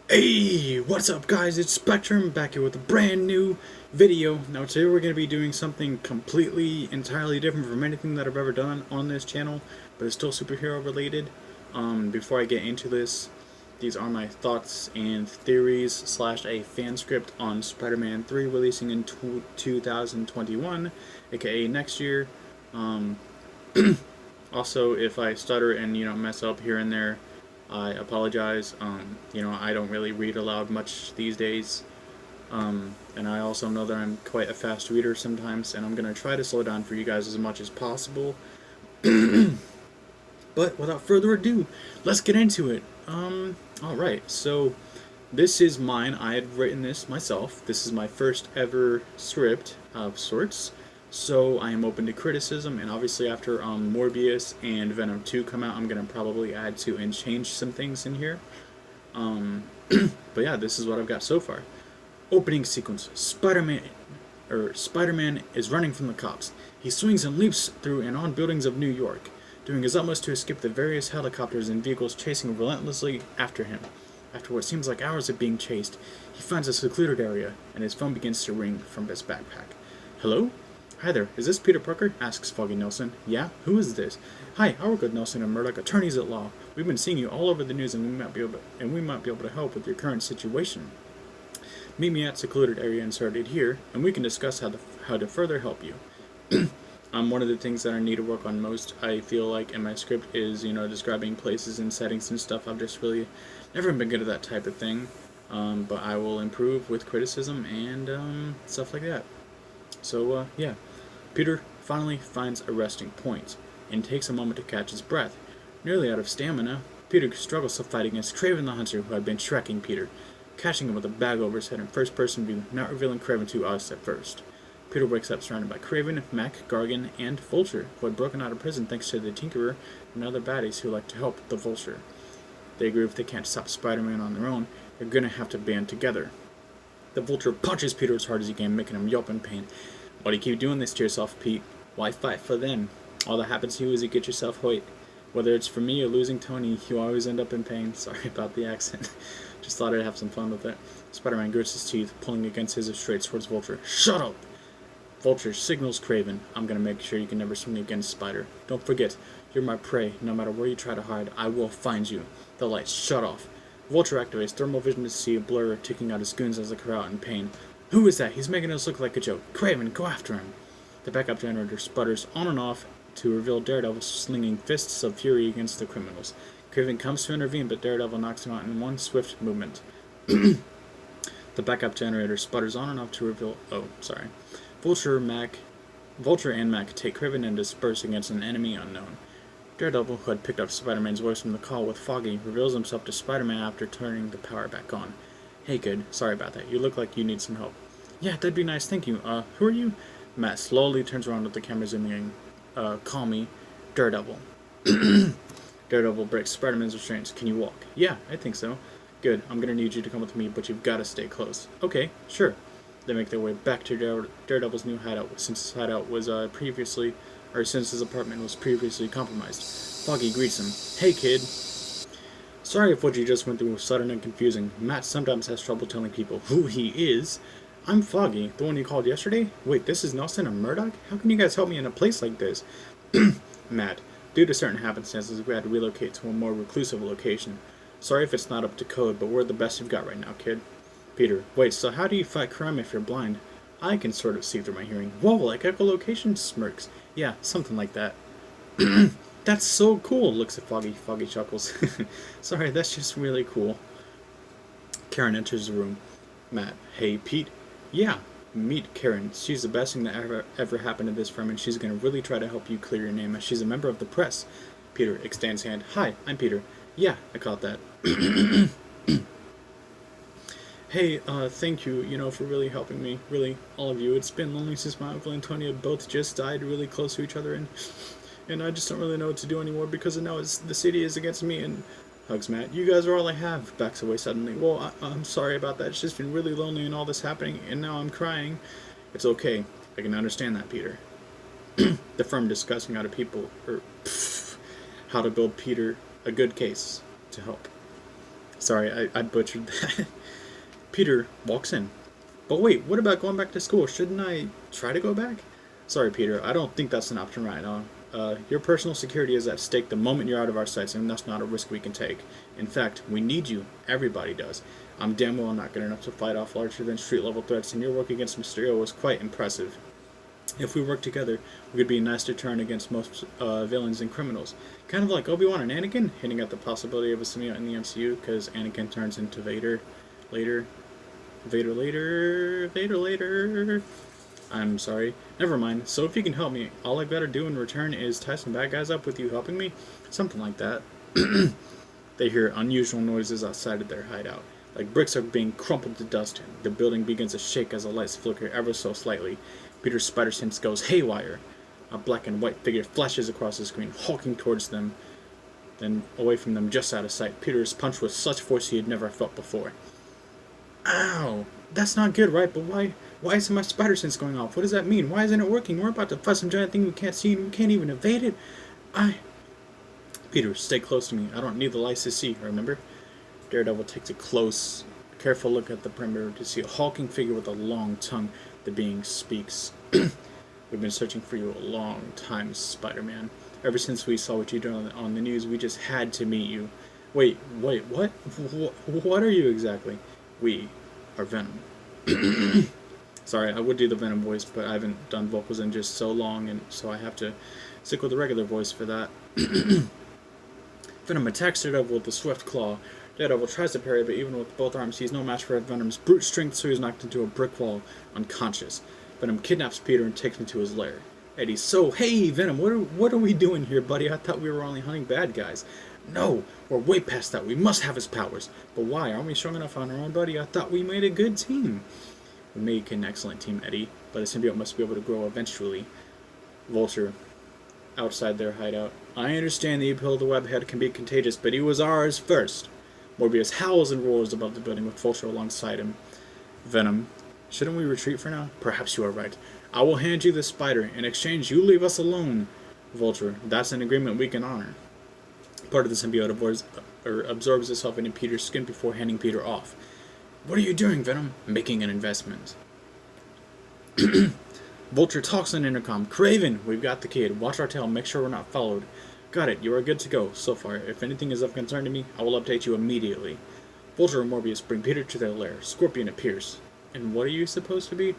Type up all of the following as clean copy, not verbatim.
Hey, what's up guys? It's Spectrum back here with a brand new video. Now today we're going to be doing something completely, entirely different from anything that I've ever done on this channel, but it's still superhero related. Before I get into this, these are my thoughts and theories slash a fan script on Spider-Man 3 releasing in 2021, aka next year. Um, Also, if I stutter and mess up here and there, I apologize. I don't really read aloud much these days, and I also know that I'm quite a fast reader sometimes, and I'm gonna try to slow down for you guys as much as possible. But without further ado, let's get into it. All right. So this is mine. I had written this myself. This is my first ever script of sorts. So I am open to criticism, and obviously after Morbius and Venom 2 come out, I'm gonna probably add to and change some things in here. Um, but yeah, this is what I've got so far. Opening sequence: Spider-Man is running from the cops. He swings and leaps through and on buildings of New York, doing his utmost to escape the various helicopters and vehicles chasing relentlessly after him. After what seems like hours of being chased, he finds a secluded area, and his phone begins to ring from his backpack. Hello? Hi there, is this Peter Parker? Asks Foggy Nelson. Yeah? Who is this? Hi, I work with Nelson and Murdoch, attorneys at law. We've been seeing you all over the news, and we might be able to help with your current situation. Meet me at secluded area inserted here, and we can discuss how to further help you. One of the things that I need to work on most, I feel like, in my script is, describing places and settings and stuff. I've just really never been good at that type of thing. But I will improve with criticism and stuff like that. So, yeah. Peter finally finds a resting point and takes a moment to catch his breath. Nearly out of stamina, Peter struggles to fight against Kraven the Hunter, who had been tracking Peter, catching him with a bag over his head in first person view, not revealing Kraven to us at first. Peter wakes up surrounded by Kraven, Mac, Gargan, and Vulture, who had broken out of prison thanks to the Tinkerer and other baddies who like to help the Vulture. They agree if they can't stop Spider-Man on their own, they're gonna have to band together. The Vulture punches Peter as hard as he can, making him yelp in pain. Why do you keep doing this to yourself, Pete? Why fight for them? All that happens to you is you get yourself hurt. Whether it's for me or losing Tony, you always end up in pain. Sorry about the accent. Just thought I'd have some fun with it. Spider-Man grits his teeth, pulling against his restraints towards Vulture. Shut up! Vulture signals Kraven. I'm gonna make sure you can never swing against Spider. Don't forget, you're my prey. No matter where you try to hide, I will find you. The lights shut off. Vulture activates thermal vision to see a blur ticking out his goons as they cry out in pain. Who is that? He's making us look like a joke. Kraven, go after him. The backup generator sputters on and off to reveal Daredevil slinging fists of fury against the criminals. Kraven comes to intervene, but Daredevil knocks him out in one swift movement. The backup generator sputters on and off to reveal... Oh, sorry. Vulture and Mac take Kraven and disperse against an enemy unknown. Daredevil, who had picked up Spider-Man's voice from the call with Foggy, reveals himself to Spider-Man after turning the power back on. Hey kid, sorry about that. You look like you need some help. Yeah, that'd be nice, thank you. Who are you? Matt slowly turns around with the camera zooming in. Call me Daredevil. Daredevil breaks Spider-Man's restraints. Can you walk? Yeah, I think so. Good, I'm gonna need you to come with me, but you've gotta stay close. Okay, sure. They make their way back to Daredevil's new hideout, since his hideout was since his apartment was previously compromised. Foggy greets him. Hey kid. Sorry if what you just went through was sudden and confusing. Matt sometimes has trouble telling people who he is. I'm Foggy, the one you called yesterday? Wait, this is Nelson and Murdoch? How can you guys help me in a place like this? Matt, due to certain happenstances, we had to relocate to a more reclusive location. Sorry if it's not up to code, but we're the best you've got right now, kid. Peter, wait, so how do you fight crime if you're blind? I can sort of see through my hearing. Whoa, like echolocation? Smirks. Yeah, something like that. That's so cool, looks at Foggy. Foggy chuckles. Sorry, that's just really cool. Karen enters the room. Matt, hey, Pete. Yeah, meet Karen. She's the best thing that ever happened to this firm, and she's going to really try to help you clear your name, as she's a member of the press. Peter extends hand. Hi, I'm Peter. Yeah, I caught that. Hey, thank you, for really helping me. Really, all of you. It's been lonely since my uncle and Tony had both just died really close to each other, and I just don't really know what to do anymore because now the city is against me, and... Hugs Matt. You guys are all I have. Backs away suddenly. Well, I'm sorry about that. It's just been really lonely and all this happening, and now I'm crying. It's okay. I can understand that, Peter. The firm discussing how to build Peter a good case to help. Sorry, I butchered that. Peter walks in. But wait, what about going back to school? Shouldn't I try to go back? Sorry, Peter, I don't think that's an option right now. Your personal security is at stake the moment you're out of our sights, and that's not a risk we can take. In fact, we need you. Everybody does. I'm damn well not good enough to fight off larger than street level threats, and your work against Mysterio was quite impressive. If we work together, we could be a nice deterrent against most villains and criminals. Kind of like Obi-Wan and Anakin, hinting at the possibility of a symbiote in the MCU, because Anakin turns into Vader later. Vader later. Vader later. I'm sorry. Never mind. So if you can help me, all I gotta do in return is tie some bad guys up with you helping me? Something like that. They hear unusual noises outside of their hideout. Like bricks are being crumpled to dust. The building begins to shake as the lights flicker ever so slightly. Peter's spider sense goes haywire. A black and white figure flashes across the screen, hulking towards them, then away from them just out of sight. Peter is punched with such force he had never felt before. Ow! That's not good, right? But why isn't my spider sense going off? What does that mean? Why isn't it working? We're about to fight some giant thing we can't see and we can't even evade it. Peter, stay close to me. I don't need the lights to see, remember? Daredevil takes a careful look at the perimeter to see a hulking figure with a long tongue. The being speaks. We've been searching for you a long time, Spider-Man. Ever since we saw what you did on the news, we just had to meet you. Wait, what? What are you exactly? We are Venom. Sorry, I would do the Venom voice, but I haven't done vocals in just so long, and so I have to stick with the regular voice for that. Venom attacks Daredevil with a swift claw. Daredevil tries to parry, but even with both arms, he's no match for Venom's brute strength, so he's knocked into a brick wall, unconscious. Venom kidnaps Peter and takes him to his lair. Eddie's so, hey, Venom, what are we doing here, buddy? I thought we were only hunting bad guys. No, we're way past that. We must have his powers. But why? Aren't we strong enough on our own, buddy? I thought we made a good team. We make an excellent team, Eddie, but a symbiote must be able to grow eventually. Vulture, outside their hideout. I understand the appeal of the webhead can be contagious, but he was ours first. Morbius howls and roars above the building with Vulture alongside him. Venom, shouldn't we retreat for now? Perhaps you are right. I will hand you the spider. In exchange, you leave us alone. Vulture, that's an agreement we can honor. Part of the symbiote absorbs itself into Peter's skin before handing Peter off. What are you doing, Venom? Making an investment. Vulture talks on intercom. Kraven, we've got the kid. Watch our tail. Make sure we're not followed. Got it. You are good to go so far. If anything is of concern to me, I will update you immediately. Vulture and Morbius bring Peter to their lair. Scorpion appears. And what are you supposed to be?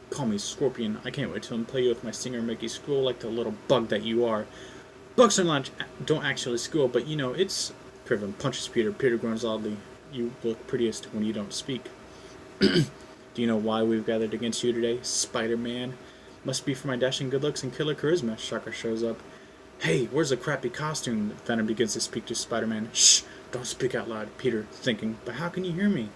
Call me Scorpion. I can't wait to play you with my stinger and make you squeal like the little bug that you are. Bugs don't actually squeal, but you know, it's... Kraven punches Peter. Peter groans loudly. You look prettiest when you don't speak. Do you know why we've gathered against you today, Spider-Man? Must be for my dashing good looks and killer charisma. Shocker shows up. Hey, where's the crappy costume? Venom begins to speak to Spider-Man. Shh! Don't speak out loud, Peter, thinking. But how can you hear me?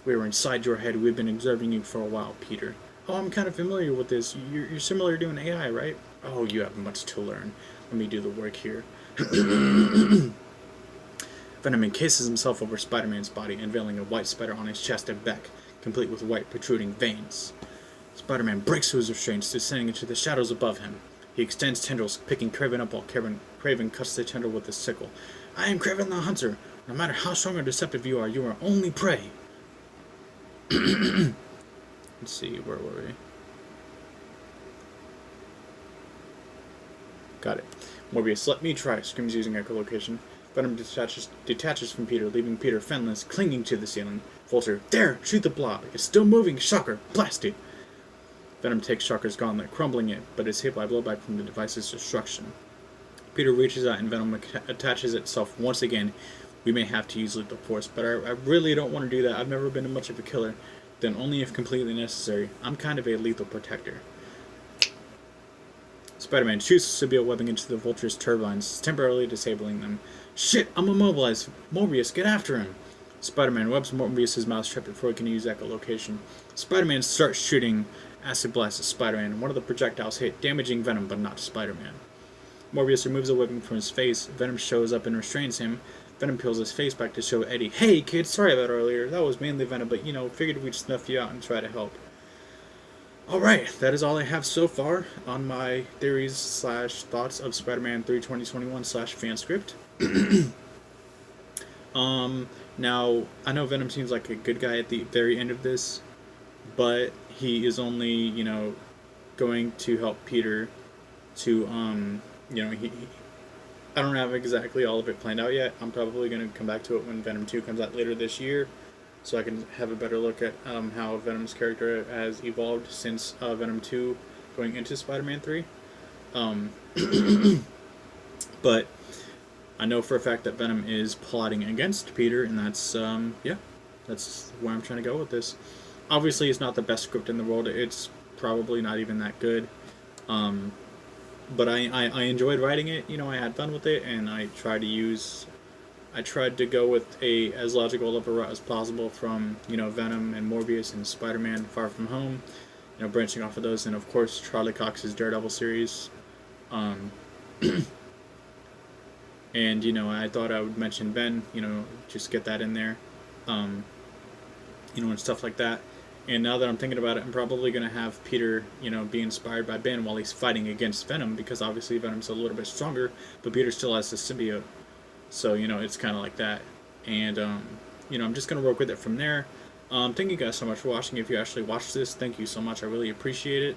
We were inside your head. We've been observing you for a while, Peter. Oh, I'm kind of familiar with this. You're similar to an AI, right? Oh, you have much to learn. Let me do the work here. Venom encases himself over Spider-Man's body, unveiling a white spider on his chest and back, complete with white protruding veins. Spider-Man breaks through his restraints, descending into the shadows above him. He extends tendrils, picking Kraven up while Kraven cuts the tendril with his sickle. I am Kraven the Hunter. No matter how strong or deceptive you are only prey. Let's see, where were we? Got it. Morbius, let me try, screams using echolocation. Venom detaches from Peter, leaving Peter fenless, clinging to the ceiling. Vulture, there! Shoot the blob! It's still moving! Shocker! Blast it! Venom takes Shocker's gauntlet, crumbling it, but is hit by blowback from the device's destruction. Peter reaches out and Venom attaches itself once again. We may have to use lethal force, but I really don't want to do that. I've never been much of a killer. Then only if completely necessary. I'm kind of a lethal protector. Spider-Man shoots the symbiote webbing into the Vulture's turbines, temporarily disabling them. Shit, I'm immobilized. Morbius, get after him. Spider-Man webs Morbius' mouth shut before he can use echolocation. Spider-Man starts shooting acid blasts at Spider-Man. One of the projectiles hit, damaging Venom, but not Spider-Man. Morbius removes a weapon from his face. Venom shows up and restrains him. Venom peels his face back to show Eddie, hey kid, sorry about earlier. That was mainly Venom, but figured we'd snuff you out and try to help. Alright, that is all I have so far on my theories / thoughts of Spider-Man 3 2021 / fanscript. Now, I know Venom seems like a good guy at the very end of this, but he is only, going to help Peter to, I don't have exactly all of it planned out yet. I'm probably going to come back to it when Venom 2 comes out later this year, so I can have a better look at how Venom's character has evolved since Venom 2 going into Spider-Man 3. Um, but I know for a fact that Venom is plotting against Peter, and that's, that's where I'm trying to go with this. Obviously, it's not the best script in the world. It's probably not even that good. But I enjoyed writing it. I had fun with it, and I tried to go with as logical of a route as possible from Venom and Morbius and Spider-Man Far From Home, branching off of those, and of course Charlie Cox's Daredevil series. Um, and I thought I would mention Ben, just get that in there, and stuff like that. And now that I'm thinking about it, I'm probably going to have Peter, be inspired by Ben while he's fighting against Venom, because obviously Venom's a little bit stronger, but Peter still has the symbiote. So, it's kind of like that. And, I'm just going to work with it from there. Thank you guys so much for watching. If you actually watched this, thank you so much. I really appreciate it.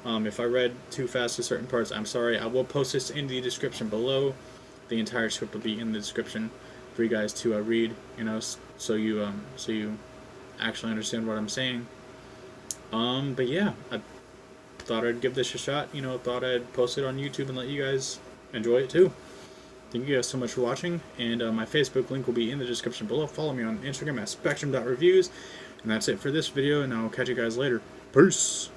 If I read too fast to certain parts, I'm sorry. I will post this in the description below. The entire script will be in the description for you guys to read, so you actually understand what I'm saying. But yeah, I thought I'd give this a shot. Thought I'd post it on YouTube and let you guys enjoy it too. Thank you guys so much for watching, and my Facebook link will be in the description below. Follow me on Instagram at spectrum.reviews, and that's it for this video, and I'll catch you guys later. Peace!